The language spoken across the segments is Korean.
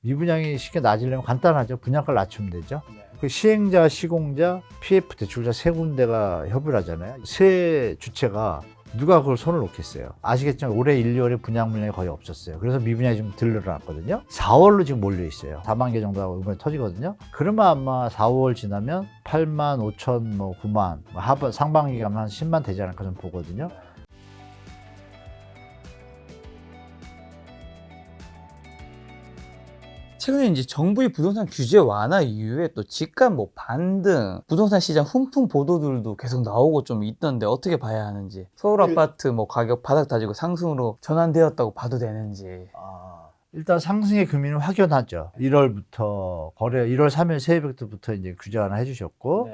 미분양이 쉽게 낮으려면 간단하죠. 분양가를 낮추면 되죠. 그 시행자, 시공자, PF 대출자 세 군데가 협의를 하잖아요. 세 주체가 누가 그걸 손을 놓겠어요. 아시겠지만 올해 1, 2월에 분양 물량이 거의 없었어요. 그래서 미분양이 좀 덜 늘어났거든요. 4월로 지금 몰려 있어요. 4만 개 정도 이번에 터지거든요. 그러면 아마 4, 5월 지나면 8만 5천, 9만, 상반기 가면 한 10만 되지 않을까 좀 보거든요. 최근에 이제 정부의 부동산 규제 완화 이후에 또 집값 뭐 반등, 부동산 시장 훈풍 보도들도 계속 나오고 좀 있던데 어떻게 봐야 하는지, 서울 아파트 뭐 가격 바닥 다지고 상승으로 전환되었다고 봐도 되는지. 일단 상승의 금리는 확연하죠. 1월부터 1월 3일 새벽부터 이제 규제 완화 해주셨고,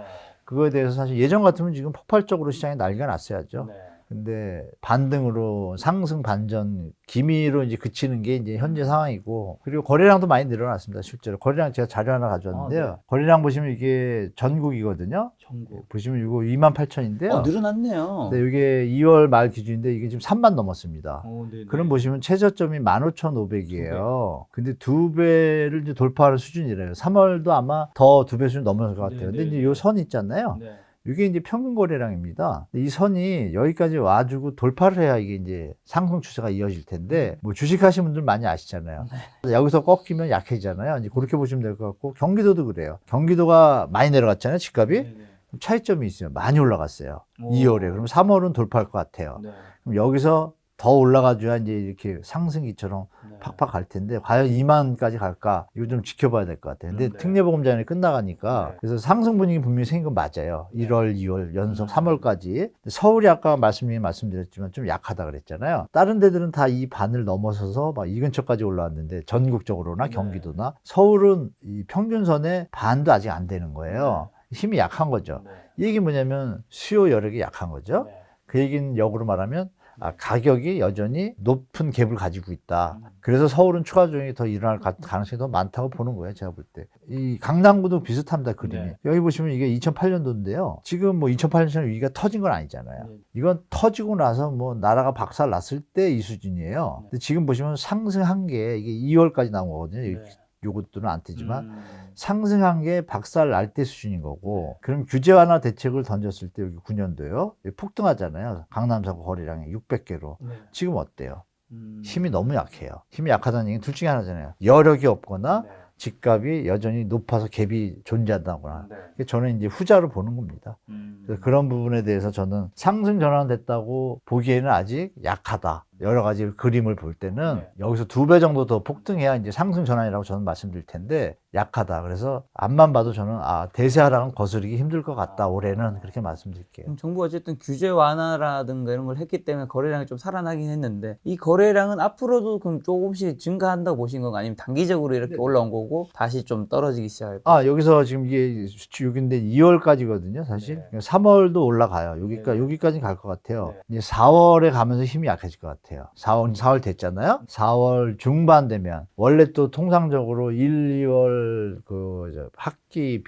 그거에 대해서 사실 예전 같으면 지금 폭발적으로 시장에 난리가 났어야죠. 근데 반등으로 상승 반전 기미로 이제 그치는 게 이제 현재 상황이고, 그리고 거래량도 많이 늘어났습니다. 실제로 거래량 제가 자료 하나 가져왔는데요. 거래량 보시면 이게 전국이거든요. 전국. 보시면 이거 28,000인데요. 늘어났네요. 네, 이게 2월 말 기준인데 이게 지금 3만 넘었습니다. 네네. 그럼 보시면 최저점이 15,500이에요. 근데 두 배를 이제 돌파하는 수준이래요. 3월도 아마 더 두 배 수준 넘을 것 같아요. 근데 이제 이 선 있잖아요. 이게 이제 평균 거래량입니다. 이 선이 여기까지 와주고 돌파를 해야 이게 이제 상승 추세가 이어질 텐데, 뭐 주식하시는 분들 많이 아시잖아요. 여기서 꺾이면 약해지잖아요. 이제 그렇게 보시면 될 것 같고, 경기도도 그래요. 경기도가 많이 내려갔잖아요, 집값이. 차이점이 있어요. 많이 올라갔어요. 2월에. 그럼 3월은 돌파할 것 같아요. 그럼 여기서 더 올라가줘야 이제 이렇게 상승기처럼 팍팍 갈 텐데, 과연 2만까지 갈까? 이거 좀 지켜봐야 될 것 같아요. 근데 특례보금자율이 끝나가니까, 그래서 상승 분위기 분명히 생긴 건 맞아요. 1월, 2월, 연속 3월까지. 서울이 아까 말씀드렸지만 좀 약하다 그랬잖아요. 다른 데들은 다 이 반을 넘어서서 막 이 근처까지 올라왔는데, 전국적으로나 경기도나, 서울은 이 평균선의 반도 아직 안 되는 거예요. 힘이 약한 거죠. 이 얘기 뭐냐면 수요 여력이 약한 거죠. 그 얘기는 역으로 말하면 가격이 여전히 높은 갭을 가지고 있다. 그래서 서울은 추가 조정이 더 일어날 가능성이 더 많다고 보는 거예요, 제가 볼 때. 이 강남구도 비슷합니다, 그림이. 여기 보시면 이게 2008년도인데요. 지금 뭐 2008년처럼 위기가 터진 건 아니잖아요. 이건 터지고 나서 뭐 나라가 박살 났을 때 이 수준이에요. 근데 지금 보시면 상승한 게 이게 2월까지 나온 거거든요. 요것들은 안 뜨지만 상승한 게 박살 날 때 수준인 거고, 그럼 규제 완화 대책을 던졌을 때 여기 9년도요. 폭등하잖아요. 강남사고 거래량이 600개로. 지금 어때요? 힘이 너무 약해요. 힘이 약하다는 얘기는 둘 중에 하나잖아요. 여력이 없거나 집값이 여전히 높아서 갭이 존재한다거나. 저는 이제 후자로 보는 겁니다. 그래서 그런 부분에 대해서 저는 상승 전환됐다고 보기에는 아직 약하다. 여러 가지 그림을 볼 때는 여기서 2배 정도 더 폭등해야 이제 상승 전환이라고 저는 말씀드릴 텐데, 약하다. 그래서 앞만 봐도 저는 대세 하락은 거스르기 힘들 것 같다. 올해는 그렇게 말씀드릴게요. 정부가 어쨌든 규제 완화라든가 이런 걸 했기 때문에 거래량이 좀 살아나긴 했는데, 이 거래량은 앞으로도 그럼 조금씩 증가한다고 보신 건가, 아니면 단기적으로 이렇게 올라온 거고 다시 좀 떨어지기 시작할까요? 여기서 지금 이게 6인데 2월까지거든요, 사실. 3월도 올라가요. 여기까지 갈 것 같아요. 이제 4월에 가면서 힘이 약해질 것 같아요. 4월 됐잖아요. 4월 중반 되면 원래 또 통상적으로 1, 2월 학기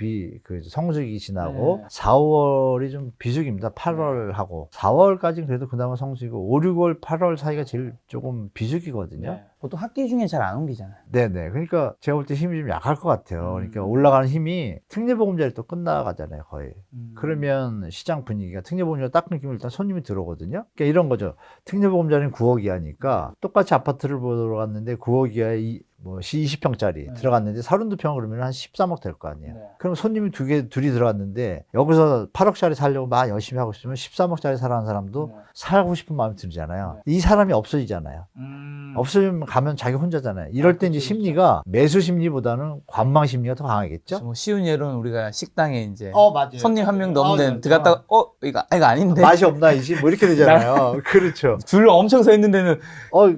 성수기 지나고 4월이 좀 비수기입니다. 8월하고 4월까지는 그래도 그나마 성수기고 5, 6월, 8월 사이가 제일 조금 비수기거든요. 보통 학기 중에 잘 안 옮기잖아요. 네네. 그러니까 제가 볼 때 힘이 좀 약할 것 같아요. 그러니까 올라가는 힘이 특례보금자리 또 끝나가잖아요, 거의. 그러면 시장 분위기가 특례보금자리 딱 끊기면 일단 손님이 들어오거든요. 그러니까 이런 거죠. 특례보금자리는 9억 이하니까 똑같이 아파트를 보러 갔는데 9억 이하에 20평짜리 들어갔는데 32평 그러면 한 13억 될 거 아니에요. 그럼 손님이 둘이 들어갔는데 여기서 8억짜리 살려고 막 열심히 하고 있으면 13억짜리 사라는 사람도 살고 싶은 마음이 들잖아요. 이 사람이 없어지잖아요. 없어지면 가면 자기 혼자잖아요. 이럴 때 이제 심리가 매수 심리보다는 관망 심리가 더 강하겠죠? 뭐 쉬운 예로는 우리가 식당에 이제 맞아요. 손님 한 명도 없는데 들어갔다가 이거 아닌데 맛이 없나 이지 뭐 이렇게 되잖아요. 그렇죠. 줄 엄청 서 있는 데는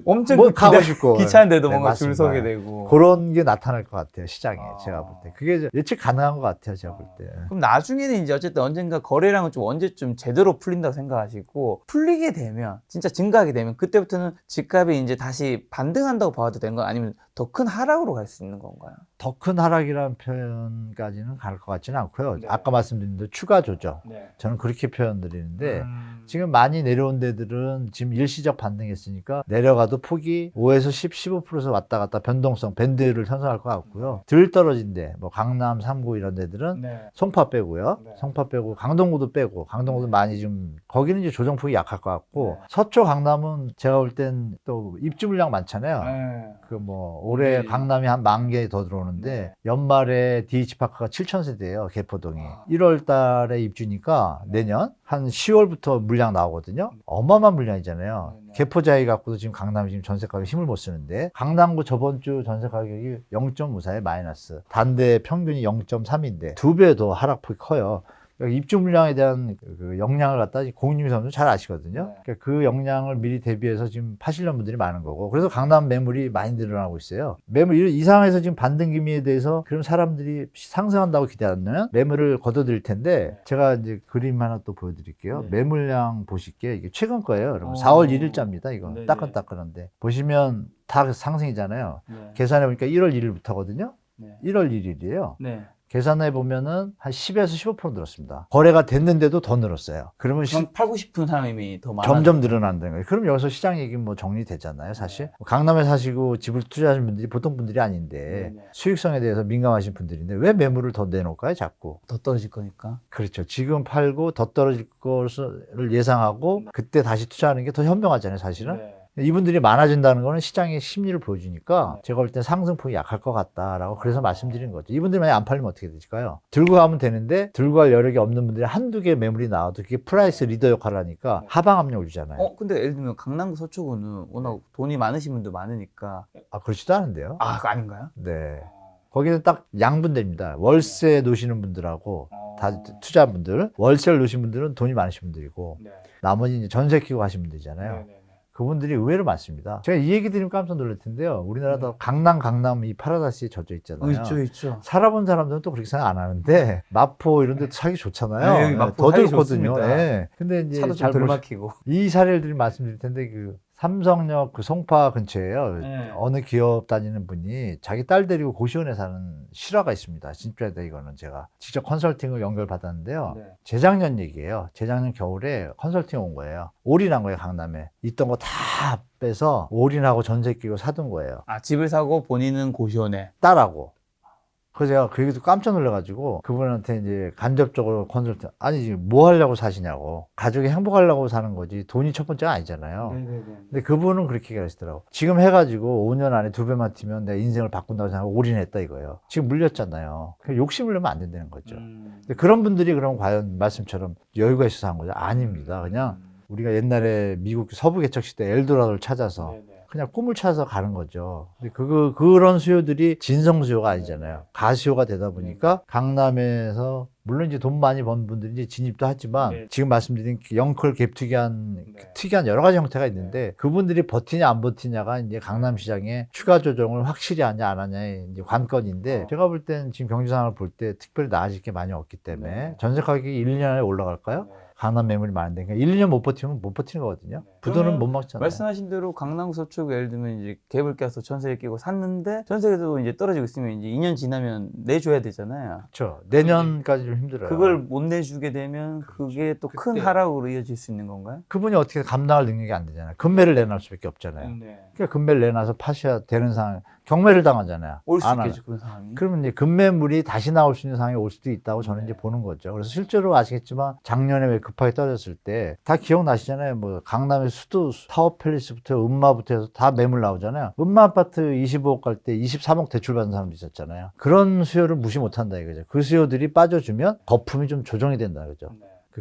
엄청 가고 싶고 귀찮은데도 뭔가 맞습니다. 줄 서게 되고, 그런 게 나타날 것 같아요, 시장에. 제가 볼 때 그게 예측 가능한 것 같아요, 제가 볼 때. 그럼 나중에는 이제 어쨌든 언젠가 거래량은 좀 언제쯤 제대로 풀린다고 생각하시고, 풀리게 되면 진짜 증가하게 되면 그때부터는 집값이 이제 다시 반등한다고 봐도 되는 거, 아니면 더 큰 하락으로 갈 수 있는 건가요? 더 큰 하락이라는 표현까지는 갈 것 같지는 않고요. 네. 아까 말씀드린 대로 추가 조정. 네. 저는 그렇게 표현드리는데 지금 많이 내려온 데들은 지금 일시적 반등했으니까 내려가도 폭이 5에서 10, 15%에서 왔다 갔다 변동성, 밴드를 형성할 것 같고요. 덜 떨어진 데, 뭐 강남, 3구 이런 데들은 네. 송파 빼고요. 네. 송파 빼고 강동구도 빼고 강동구도 많이 좀 거기는 이제 조정폭이 약할 것 같고 네. 서초 강남은 제가 볼 땐 또 입주 물량 많잖아요. 네. 그 뭐 올해 네. 강남이 한 10,000개 더 들어오는데 네. 연말에 DH파크가 7,000세대예요. 개포동이. 아. 1월 달에 입주니까 내년 한 10월부터 물량 나오거든요. 어마어마한 물량이잖아요. 네. 개포자이 갖고도 지금 강남이 지금 전세 가격이 힘을 못 쓰는데 강남구 저번 주 전세 가격이 0.54에 마이너스. 단대 평균이 0.3인데 2배 더 하락폭이 커요. 그러니까 입주 물량에 대한 그 역량을 갖다 공인중개 사람들 잘 아시거든요. 네. 그러니까 그 역량을 미리 대비해서 지금 파시려는 분들이 많은 거고. 그래서 강남 매물이 많이 늘어나고 있어요. 매물 이 상황에서 지금 반등 기미에 대해서 그럼 사람들이 상승한다고 기대하면 매물을 걷어들일 텐데 제가 이제 그림 하나 또 보여드릴게요. 네. 매물량 보실게요. 이게 최근 거예요. 여러분. 어. 4월 1일자입니다. 이거 네네. 따끈따끈한데 보시면 다 상승이잖아요. 네. 계산해 보니까 1월 1일부터거든요. 네. 1월 1일이에요. 네. 계산해 보면은 한 10에서 15% 늘었습니다. 거래가 됐는데도 더 늘었어요. 그러면 그럼 팔고 싶은 사람이 더 많아. 점점 늘어난다는 거예요. 그럼 여기서 시장 얘기 뭐 정리되잖아요, 사실. 강남에 사시고 집을 투자하시는 분들이 보통 분들이 아닌데 네네. 수익성에 대해서 민감하신 분들인데 왜 매물을 더 내놓을까요, 자꾸? 더 떨어질 거니까. 그렇죠. 지금 팔고 더 떨어질 것을 예상하고 그때 다시 투자하는 게 더 현명하잖아요, 사실은. 네. 이분들이 많아진다는 거는 시장의 심리를 보여주니까 네. 제가 볼 땐 상승폭이 약할 것 같다라고 그래서 말씀드린 거죠. 이분들이 만약 안 팔리면 어떻게 될까요? 들고 가면 되는데 들고 갈 여력이 없는 분들이 한두 개 매물이 나와도 그게 프라이스 리더 역할을 하니까 하방 압력을 주잖아요. 근데 예를 들면 강남구 서초구는 워낙 돈이 많으신 분도 많으니까. 아, 그렇지도 않은데요. 아, 그거 아닌가요? 네. 거기는 딱 양분대입니다. 월세 놓으시는 분들하고 다 투자분들, 월세를 놓으신 분들은 돈이 많으신 분들이고 네. 나머지 이제 전세 키고 하신 분들이잖아요. 그분들이 의외로 많습니다. 제가 이 얘기 드리면 깜짝 놀랄 텐데요. 우리나라도 강남 이 파라다이스에 젖어 있잖아요. 있죠. 살아본 사람들은 또 그렇게 생각 안 하는데 마포 이런 데도 살기 좋잖아요. 네, 여기 마포 더 살기 좋거든요. 좋습니다. 예. 근데 이제 차도 잘 좀 덜 모르... 막히고. 이 사례를 드리면 말씀드릴 텐데 그 삼성역 그 송파 근처에요. 네. 어느 기업 다니는 분이 자기 딸 데리고 고시원에 사는 실화가 있습니다. 진짜다 이거는 제가 직접 컨설팅을 연결받았는데요. 네. 재작년 얘기예요. 재작년 겨울에 컨설팅 온 거예요. 올인한 거예요. 강남에. 있던 거 다 빼서 올인하고 전세 끼고 사둔 거예요. 아, 집을 사고 본인은 고시원에. 딸하고. 그래서 제가 그 얘기도 깜짝 놀라가지고 그분한테 이제 간접적으로 컨설팅, 아니 지금 뭐 하려고 사시냐고. 가족이 행복하려고 사는 거지 돈이 첫 번째가 아니잖아요. 근데 그분은 그렇게 얘기하시더라고. 지금 해가지고 5년 안에 2배만 튀면 내 인생을 바꾼다고 생각하고 올인했다 이거예요. 지금 물렸잖아요. 욕심을 내면 안 된다는 거죠. 근데 그런 분들이 그럼 과연 말씀처럼 여유가 있어서 한 거죠? 아닙니다. 그냥 우리가 옛날에 미국 서부 개척 시대 엘도라도를 찾아서 그냥 꿈을 찾아서 가는 거죠. 근데 그런 수요들이 진성 수요가 아니잖아요. 가수요가 되다 보니까 강남에서 물론 이제 돈 많이 번 분들이 이제 진입도 하지만 지금 말씀드린 영컬 갭 특이한 여러 가지 형태가 있는데 그분들이 버티냐 안 버티냐가 이제 강남 시장에 추가 조정을 확실히 하냐 안 하냐의 이제 관건인데 제가 볼 땐 지금 경제 상황을 볼 때 특별히 나아질 게 많이 없기 때문에 전세 가격이 1, 2년 안에 올라갈까요? 강남 매물이 많은데 그러니까 1, 2년 못 버티면 못 버티는 거거든요. 부도는 못 막잖아요. 말씀하신 대로 강남 서초구 예를 들면 이제 갭을 껴서 전세를 끼고 샀는데 전세도 이제 떨어지고 있으면 이제 2년 지나면 내줘야 되잖아요. 그렇죠. 내년까지 좀 힘들어요. 그걸 못 내주게 되면 그게 또 큰 하락으로 이어질 수 있는 건가요? 그분이 어떻게 감당할 능력이 안 되잖아요. 금매를 내놔 수밖에 없잖아요. 그러니까 금매를 내놔서 파셔야 되는 상황, 경매를 당하잖아요. 올 수 안 있겠죠, 그런 상황이. 그러면 이제 금매물이 다시 나올 수 있는 상황이 올 수도 있다고 저는 이제 보는 거죠. 그래서 실제로 아시겠지만 작년에 왜 급하게 떨어졌을 때 다 기억나시잖아요. 뭐 강남의 수도 타워팰리스부터 음마부터 해서 다 매물 나오잖아요. 음마 아파트 25억 갈 때 23억 대출받은 사람도 있었잖아요. 그런 수요를 무시 못한다 이거죠. 그 수요들이 빠져주면 거품이 좀 조정이 된다 이거죠.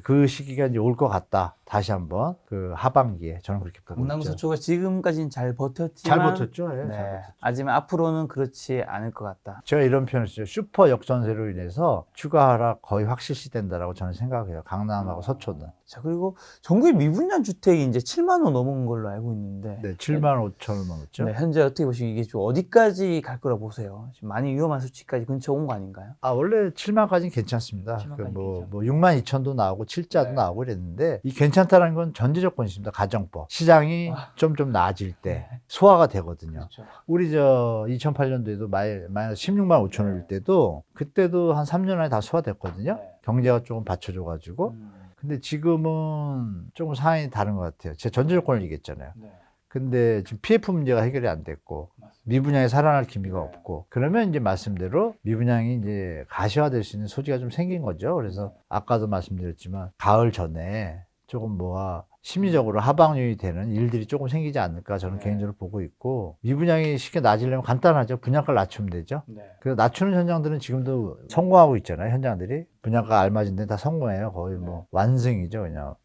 그 시기가 이제 올 것 같다. 다시 한번 그 하반기에 저는 그렇게 보고 강남 있죠. 서초가 지금까지는 잘 버텼지만 잘 버텼죠. 예, 네. 잘 버텼죠. 하지만 앞으로는 그렇지 않을 것 같다. 제가 이런 표현을 쓰죠. 슈퍼 역전세로 인해서 추가 하락 거의 확실시된다라고 저는 생각해요. 강남하고 서초는. 자, 그리고 정부의 미분양 주택이 이제 7만 원 넘은 걸로 알고 있는데. 네, 7만 5천 원 넘었죠. 네, 현재 어떻게 보시면 이게 좀 어디까지 갈 거라 보세요? 지금 많이 위험한 수치까지 근처 온 거 아닌가요? 원래 7만까지는 괜찮습니다. 7만까지 뭐 6만 2천도 나오고 7자도 네. 나오고 그랬는데, 이 괜찮다는 건 전제 조건이 있습니다. 가정법. 시장이 좀 나아질 때 네. 소화가 되거든요. 그렇죠. 우리 2008년도에도 마이너스 16만 5천 원일 때도, 그때도 한 3년 안에 다 소화됐거든요. 네. 경제가 조금 받쳐줘가지고. 근데 지금은 조금 상황이 다른 것 같아요. 제 전제 조건을 얘기했잖아요. 네. 근데 지금 PF 문제가 해결이 안 됐고, 미분양이 살아날 기미가 없고, 그러면 이제 말씀대로 미분양이 이제 가시화될 수 있는 소지가 좀 생긴 거죠. 그래서 아까도 말씀드렸지만 가을 전에 조금 심리적으로 하방률이 되는 일들이 조금 생기지 않을까 저는 개인적으로 보고 있고, 미분양이 쉽게 낮으려면 간단하죠. 분양가를 낮추면 되죠. 그래서 낮추는 현장들은 지금도 성공하고 있잖아요. 현장들이 분양가 알맞은 데 다 성공해요. 거의 완승이죠, 그냥.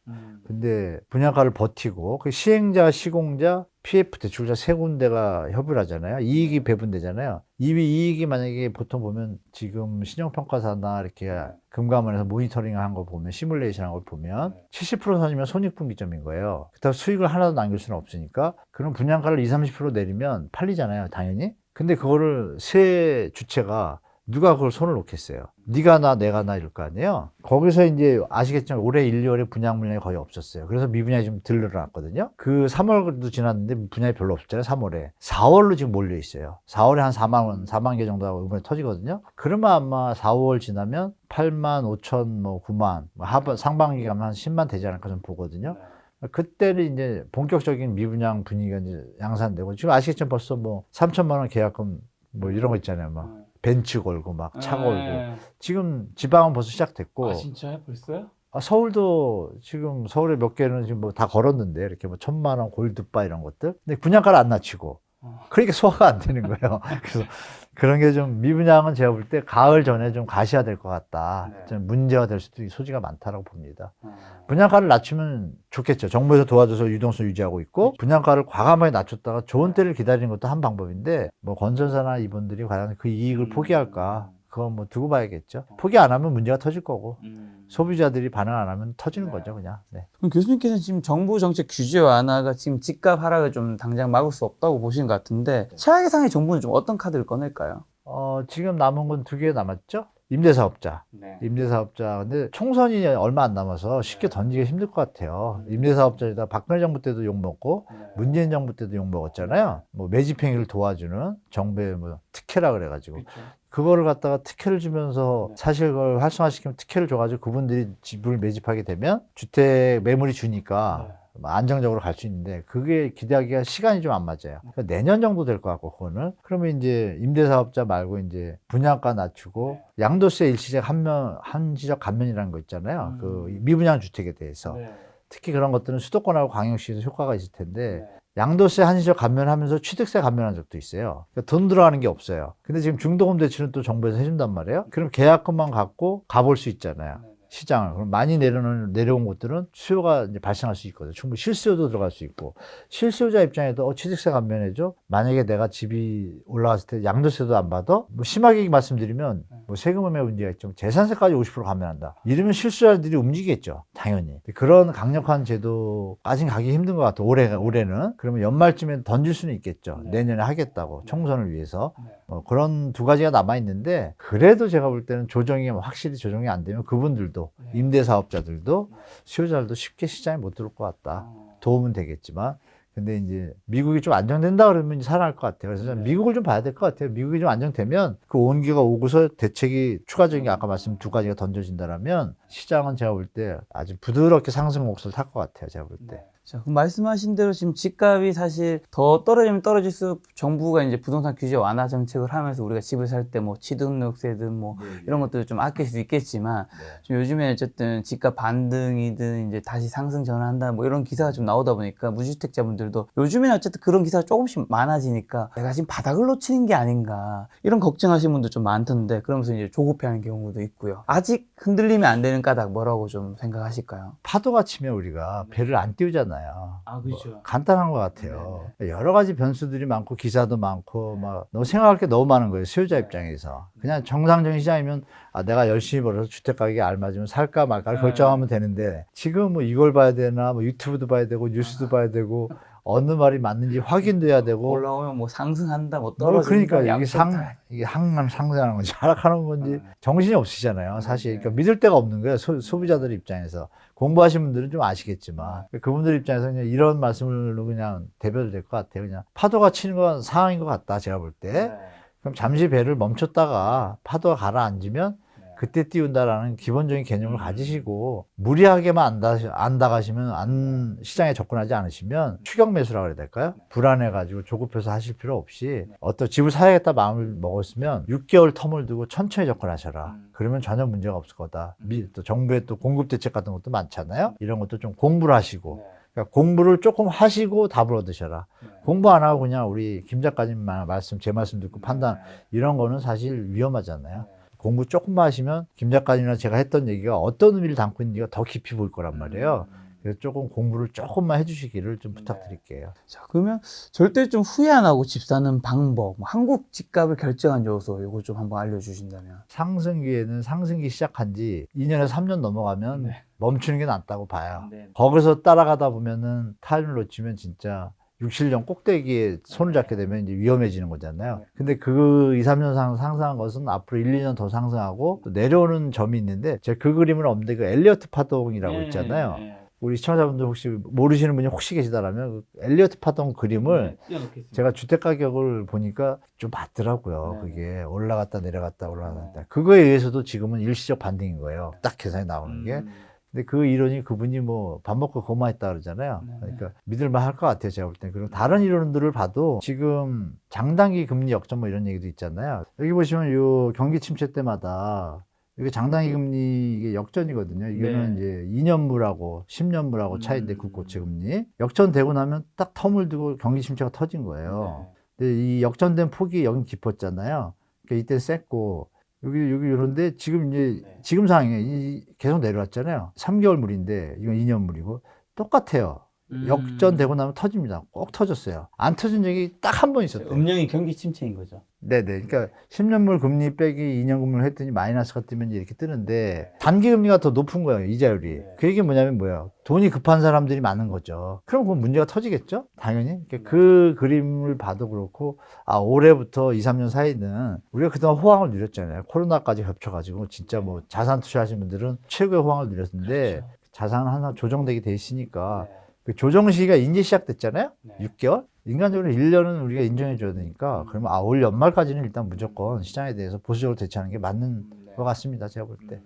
근데 분양가를 버티고, 그 시행자, 시공자, PF 대출자 세 군데가 협의를 하잖아요. 이익이 배분되잖아요. 이익이 만약에 보통 보면 지금 신용평가사나 이렇게 금감원에서 모니터링 한 거 보면, 시뮬레이션 한 걸 보면 70% 선이면 손익분기점인 거예요. 그렇다고 수익을 하나도 남길 수는 없으니까, 그럼 분양가를 20, 30% 내리면 팔리잖아요, 당연히. 근데 그거를 세 주체가 누가 그걸 손을 놓겠어요? 네가 나 내가 나 이럴 거 아니에요. 거기서 이제 아시겠지만 올해 1, 2월에 분양 물량이 거의 없었어요. 그래서 미분양이 좀 덜 늘어났거든요. 그 3월도 지났는데 분양이 별로 없었잖아요. 3월에 4월로 지금 몰려 있어요. 4월에 한 4만 개 정도 이번에 터지거든요. 그러면 아마 4, 5월 지나면 8만 5천 9만 상반기 가면 한 10만 되지 않을까 좀 보거든요. 그때는 이제 본격적인 미분양 분위기가 이제 양산되고, 지금 아시겠지만 벌써 3천만 원 계약금 이런 거 있잖아요. 벤츠 걸고 차 걸고. 지금 지방은 벌써 시작됐고. 진짜요? 벌써요? 서울도 지금, 서울에 몇 개는 지금 다 걸었는데, 이렇게 1,000만 원 골드바 이런 것들. 근데 분양가를 안 낮추고. 그러니까 소화가 안 되는 거예요. 그래서 그런 게 좀, 미분양은 제가 볼 때 가을 전에 좀 가시화될 것 같다. 좀 문제가 될 수도 소지가 많다라고 봅니다. 분양가를 낮추면 좋겠죠. 정부에서 도와줘서 유동성 유지하고 있고, 분양가를 과감하게 낮췄다가 좋은 때를 기다리는 것도 한 방법인데, 건설사나 이분들이 과연 그 이익을 포기할까? 그건 두고 봐야겠죠. 포기 안 하면 문제가 터질 거고, 소비자들이 반응 안 하면 터지는 거죠, 그냥. 네. 그럼 교수님께서는 지금 정부 정책 규제 완화가 지금 집값 하락을 좀 당장 막을 수 없다고 보시는 것 같은데, 최악의 상황의 정부는 좀 어떤 카드를 꺼낼까요? 지금 남은 건 2개 남았죠? 임대사업자. 임대사업자. 근데 총선이 얼마 안 남아서 쉽게 던지기 힘들 것 같아요. 임대사업자에다 박근혜 정부 때도 욕먹고, 문재인 정부 때도 욕먹었잖아요. 매집행위를 도와주는 정부의 특혜라 그래가지고. 그거를 갖다가 특혜를 주면서, 사실 그걸 활성화시키면 특혜를 줘가지고 그분들이 집을 매집하게 되면 주택 매물이 주니까 안정적으로 갈 수 있는데, 그게 기대하기가 시간이 좀 안 맞아요. 그러니까 내년 정도 될 것 같고, 그거는. 그러면 이제 임대사업자 말고 이제 분양가 낮추고, 양도세 일시적 한시적 감면이라는 거 있잖아요. 그 미분양 주택에 대해서. 특히 그런 것들은 수도권하고 광역시에서 효과가 있을 텐데, 양도세 한시적 감면하면서 취득세 감면한 적도 있어요. 그러니까 돈 들어가는 게 없어요. 근데 지금 중도금 대출은 또 정부에서 해준단 말이에요. 그럼 계약금만 갖고 가볼 수 있잖아요. 시장을. 그럼 많이 내려온 곳들은 수요가 이제 발생할 수 있거든요. 충분히 실수요도 들어갈 수 있고, 실수요자 입장에도 취득세 감면해줘. 만약에 내가 집이 올라갔을 때 양도세도 안 받아? 심하게 말씀드리면 세금의 문제가 있지만 재산세까지 50% 감면한다. 이러면 실수요자들이 움직이겠죠, 당연히. 그런 강력한 제도까지는 가기 힘든 것 같아요. 올해는. 그러면 연말쯤에 던질 수는 있겠죠. 내년에 하겠다고, 총선을 위해서. 그런 두 가지가 남아있는데, 그래도 제가 볼 때는 확실히 조정이 안 되면 그분들도, 임대사업자들도, 수요자들도 쉽게 시장에 못 들어올 것 같다. 도움은 되겠지만. 근데 이제 미국이 좀 안정된다 그러면 살아날 것 같아요. 그래서 저는 미국을 좀 봐야 될 것 같아요. 미국이 좀 안정되면 그 온기가 오고서 대책이 추가적인 게 아까 말씀 두 가지가 던져진다라면, 시장은 제가 볼 때 아주 부드럽게 상승 몫을 탈 것 같아요. 제가 볼 때. 자, 그럼 말씀하신 대로 지금 집값이 사실 더 떨어지면 떨어질수록 정부가 이제 부동산 규제 완화 정책을 하면서 우리가 집을 살 때 취등록세든 이런 것들을 좀 아낄 수 있겠지만, 좀 요즘에 어쨌든 집값 반등이든 이제 다시 상승 전환한다 이런 기사가 좀 나오다 보니까 무주택자분들도 요즘에는 어쨌든 그런 기사가 조금씩 많아지니까 내가 지금 바닥을 놓치는 게 아닌가 이런 걱정하시는 분들 좀 많던데, 그러면서 이제 조급해하는 경우도 있고요. 아직 흔들리면 안 되는 까닭 뭐라고 좀 생각하실까요? 파도가 치면 우리가 배를 안 띄우잖아요. 않아요. 그렇죠. 간단한 것 같아요. 여러 가지 변수들이 많고 기사도 많고 막 너무 생각할 게 너무 많은 거예요. 수요자 입장에서. 그냥 정상적인 시장이면 내가 열심히 벌어서 주택 가격에 알맞으면 살까 말까 결정하면 되는데 지금 뭐 이걸 봐야 되나 뭐 유튜브도 봐야 되고 뉴스도 봐야 되고 어느 말이 맞는지 확인도 해야 되고 올라오면 뭐 상승한다, 뭐 떨어진다, 그러니까 이게 항상 상승하는 건지 하락하는 건지 정신이 없으시잖아요. 사실 그러니까 믿을 데가 없는 거예요. 소비자들 입장에서. 공부하신 분들은 좀 아시겠지만 그분들 입장에서 그냥 이런 말씀으로 그냥 대별될 것 같아요. 그냥 파도가 치는 건 상황인 것 같다 제가 볼 때. 그럼 잠시 배를 멈췄다가 파도가 가라앉으면 그때 띄운다라는 기본적인 개념을 가지시고 무리하게만 안 나가시면 시장에 접근하지 않으시면 추격 매수라고 해야 될까요? 불안해가지고 조급해서 하실 필요 없이 어떤 집을 사야겠다 마음을 먹었으면 6개월 텀을 두고 천천히 접근하셔라. 그러면 전혀 문제가 없을 거다. 또 정부의 또 공급 대책 같은 것도 많잖아요. 이런 것도 좀 공부를 하시고 그러니까 공부를 조금 하시고 답을 얻으셔라. 공부 안 하고 그냥 우리 김 작가님 제 말씀 듣고 판단 이런 거는 사실 위험하잖아요. 공부 조금만 하시면 김 작가님이나 제가 했던 얘기가 어떤 의미를 담고 있는지가 더 깊이 보일 거란 말이에요. 그래서 조금 공부를 조금만 해주시기를 좀 부탁드릴게요. 자, 그러면 절대 좀 후회 안 하고 집 사는 방법, 뭐 한국 집값을 결정한 요소, 이거 좀 한번 알려주신다면. 상승기에는 상승기 시작한 지 2년에서 3년 넘어가면 멈추는 게 낫다고 봐요. 거기서 따라가다 보면은 타임을 놓치면 진짜 6, 7년 꼭대기에 손을 잡게 되면 이제 위험해지는 거잖아요. 근데 그 2, 3년 상승한 것은 앞으로 1, 2년 더 상승하고 또 내려오는 점이 있는데 제가 그 그림을 없는데 그 엘리어트 파동이라고 있잖아요. 우리 시청자분들 혹시 모르시는 분이 혹시 계시다라면 그 엘리어트 파동 그림을 제가 주택 가격을 보니까 좀 맞더라고요. 그게 올라갔다 내려갔다 올라갔다. 그거에 의해서도 지금은 일시적 반등인 거예요. 딱 계산이 나오는 게. 근데 그 이론이 그분이 뭐 밥 먹고 그것만 했다 그러잖아요. 그러니까 믿을만 할 것 같아요. 제가 볼 때. 그리고 다른 이론들을 봐도 지금 장단기 금리 역전 뭐 이런 얘기도 있잖아요. 여기 보시면 요 경기 침체 때마다 이게 장단기 금리 이게 역전이거든요. 이거는 이제 2년물하고 10년물하고 차이인데 국고채 금리. 역전되고 나면 딱 텀을 두고 경기 침체가 터진 거예요. 근데 이 역전된 폭이 여긴 깊었잖아요. 그러니까 이때 셌고 여기 이런데 지금 이제 지금 상황에 계속 내려왔잖아요. 3개월 물인데 이건 2년 물이고 똑같아요. 역전되고 나면 터집니다. 꼭 터졌어요. 안 터진 적이 딱 한 번 있었대요. 음영이 경기 침체인 거죠. 네네. 그러니까 10년물 금리 빼기 2년 금리를 했더니 마이너스가 뜨면 이렇게 뜨는데 단기 금리가 더 높은 거예요. 이자율이. 그 얘기 뭐냐면 뭐야? 돈이 급한 사람들이 많은 거죠. 그럼 그 문제가 터지겠죠? 당연히. 그러니까 그 그림을 봐도 그렇고 올해부터 2, 3년 사이는 우리가 그동안 호황을 누렸잖아요. 코로나까지 겹쳐가지고 진짜 뭐 자산 투자하신 분들은 최고의 호황을 누렸는데 자산은 하나 조정되게 돼 있으니까 그 조정 시기가 이제 시작됐잖아요. 6개월? 인간적으로 1년은 우리가 인정해 줘야 되니까 그러면 올 연말까지는 일단 무조건 시장에 대해서 보수적으로 대처하는 게 맞는 것 같습니다. 제가 볼 때.